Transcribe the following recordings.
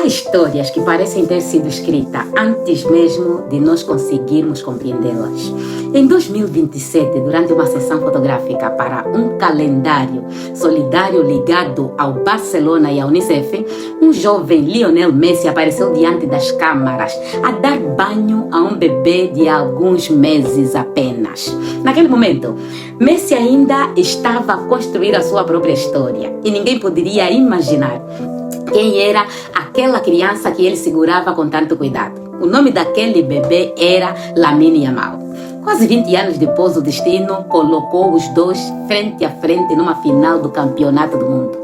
Há histórias que parecem ter sido escritas antes mesmo de nós conseguirmos compreendê-las. Em 2027, durante uma sessão fotográfica para um calendário solidário ligado ao Barcelona e à Unicef, um jovem Lionel Messi apareceu diante das câmaras a dar banho a um bebê de alguns meses apenas. Naquele momento, Messi ainda estava a construir a sua própria história e ninguém poderia imaginar quem era aquela criança que ele segurava com tanto cuidado. O nome daquele bebê era Lamine Yamal. Quase 20 anos depois, o destino colocou os dois frente a frente numa final do Campeonato do Mundo.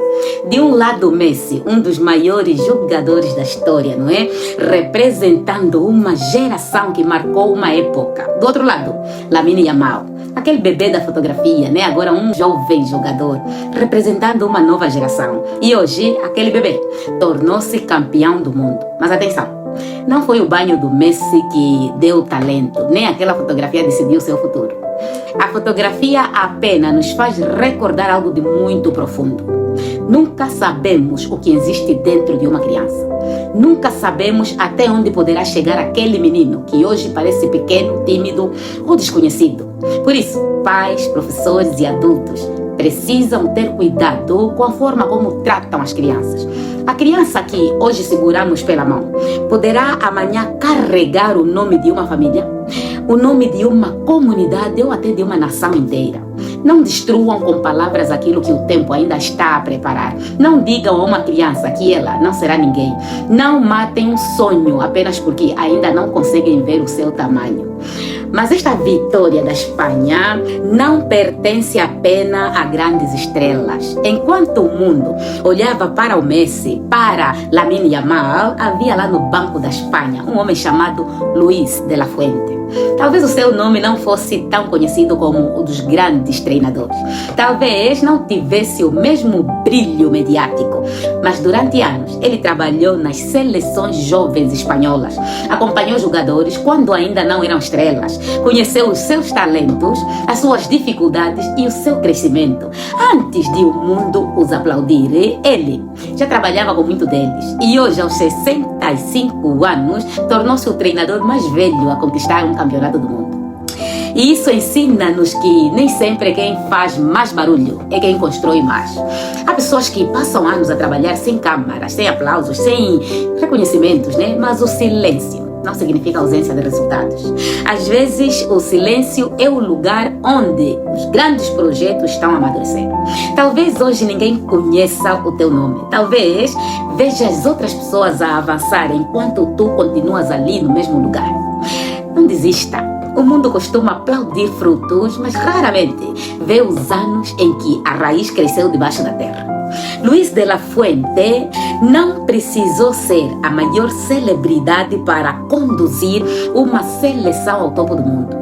De um lado, Messi, um dos maiores jogadores da história, não é? Representando uma geração que marcou uma época. Do outro lado, Lamine Yamal, aquele bebê da fotografia, né? Agora um jovem jogador, representando uma nova geração. E hoje, aquele bebê tornou-se campeão do mundo. Mas atenção, não foi o banho do Messi que deu talento, nem aquela fotografia decidiu seu futuro. A fotografia apenas nos faz recordar algo de muito profundo. Nunca sabemos o que existe dentro de uma criança. Nunca sabemos até onde poderá chegar aquele menino que hoje parece pequeno, tímido ou desconhecido. Por isso, pais, professores e adultos precisam ter cuidado com a forma como tratam as crianças. A criança que hoje seguramos pela mão poderá amanhã carregar o nome de uma família, o nome de uma comunidade ou até de uma nação inteira. Não destruam com palavras aquilo que o tempo ainda está a preparar. Não digam a uma criança que ela não será ninguém. Não matem um sonho apenas porque ainda não conseguem ver o seu tamanho. Mas esta vitória da Espanha não pertence apenas a grandes estrelas. Enquanto o mundo olhava para o Messi, para Lamine Yamal, havia lá no banco da Espanha um homem chamado Luis de la Fuente. Talvez o seu nome não fosse tão conhecido como o dos grandes treinadores. Talvez não tivesse o mesmo brilho mediático. Mas durante anos ele trabalhou nas seleções jovens espanholas. Acompanhou jogadores quando ainda não eram estrelas. Conheceu os seus talentos, as suas dificuldades e o seu crescimento. Antes de o mundo os aplaudir, ele já trabalhava com muitos deles. E hoje, aos 65 anos, tornou-se o treinador mais velho a conquistar um campeonato do mundo. E isso ensina-nos que nem sempre quem faz mais barulho é quem constrói mais. Há pessoas que passam anos a trabalhar sem câmaras, sem aplausos, sem reconhecimentos, né? Mas o silêncio não significa ausência de resultados. Às vezes, o silêncio é o lugar onde os grandes projetos estão amadurecendo. Talvez hoje ninguém conheça o teu nome. Talvez veja as outras pessoas a avançar enquanto tu continuas ali no mesmo lugar. Não desista. O mundo costuma aplaudir frutos, mas raramente vê os anos em que a raiz cresceu debaixo da terra. Luis de la Fuente não precisou ser a maior celebridade para conduzir uma seleção ao topo do mundo.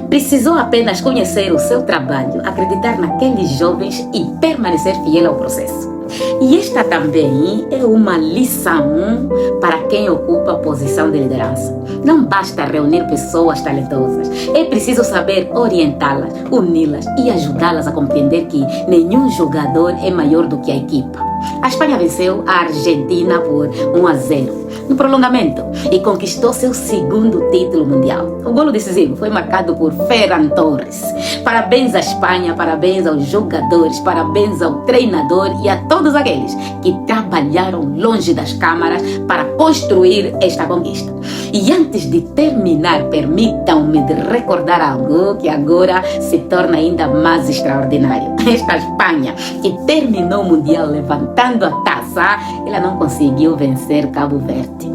Precisou apenas conhecer o seu trabalho, acreditar naqueles jovens e permanecer fiel ao processo. E esta também é uma lição para quem ocupa a posição de liderança. Não basta reunir pessoas talentosas. É preciso saber orientá-las, uni-las e ajudá-las a compreender que nenhum jogador é maior do que a equipa. A Espanha venceu a Argentina por 1-0 no prolongamento e conquistou seu segundo título mundial. O golo decisivo foi marcado por Ferran Torres. Parabéns à Espanha, parabéns aos jogadores, parabéns ao treinador e a todos aqueles que trabalharam longe das câmaras para construir esta conquista. E antes de terminar, permitam-me de recordar algo que agora se torna ainda mais extraordinário. Esta Espanha, que terminou o Mundial levantando a taça, ela não conseguiu vencer Cabo Verde.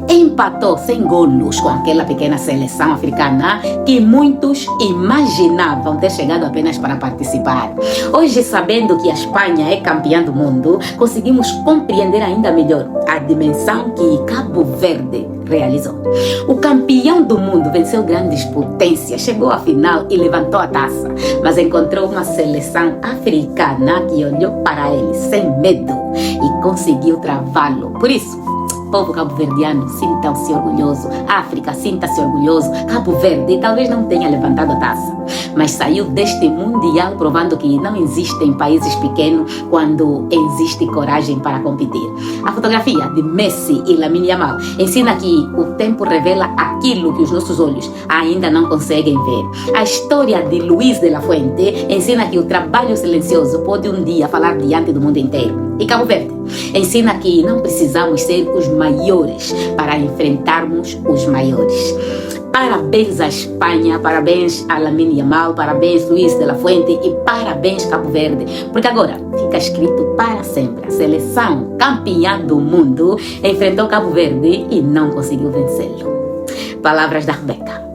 Empatou sem golos com aquela pequena seleção africana que muitos imaginavam ter chegado apenas para participar. Hoje, sabendo que a Espanha é campeã do mundo, conseguimos compreender ainda melhor a dimensão que Cabo Verde realizou. O campeão do mundo venceu grandes potências, chegou à final e levantou a taça, mas encontrou uma seleção africana que olhou para ele sem medo e conseguiu travá-lo. Por isso, Povo cabo-verdiano, sintam-se orgulhoso. África, sinta-se orgulhoso. Cabo Verde talvez não tenha levantado a taça, mas saiu deste mundial provando que não existem países pequenos quando existe coragem para competir. A fotografia de Messi e Lamine Yamal ensina que o tempo revela aquilo que os nossos olhos ainda não conseguem ver. A história de Luiz de la Fuente ensina que o trabalho silencioso pode um dia falar diante do mundo inteiro. E Cabo Verde ensina que não precisamos ser os maiores para enfrentarmos os maiores. Parabéns à Espanha, parabéns a Lamine Yamal, parabéns Luiz de la Fuente e parabéns Cabo Verde, porque agora fica escrito para sempre: a seleção campeã do mundo enfrentou Cabo Verde e não conseguiu vencê-lo. Palavras da Rebeca.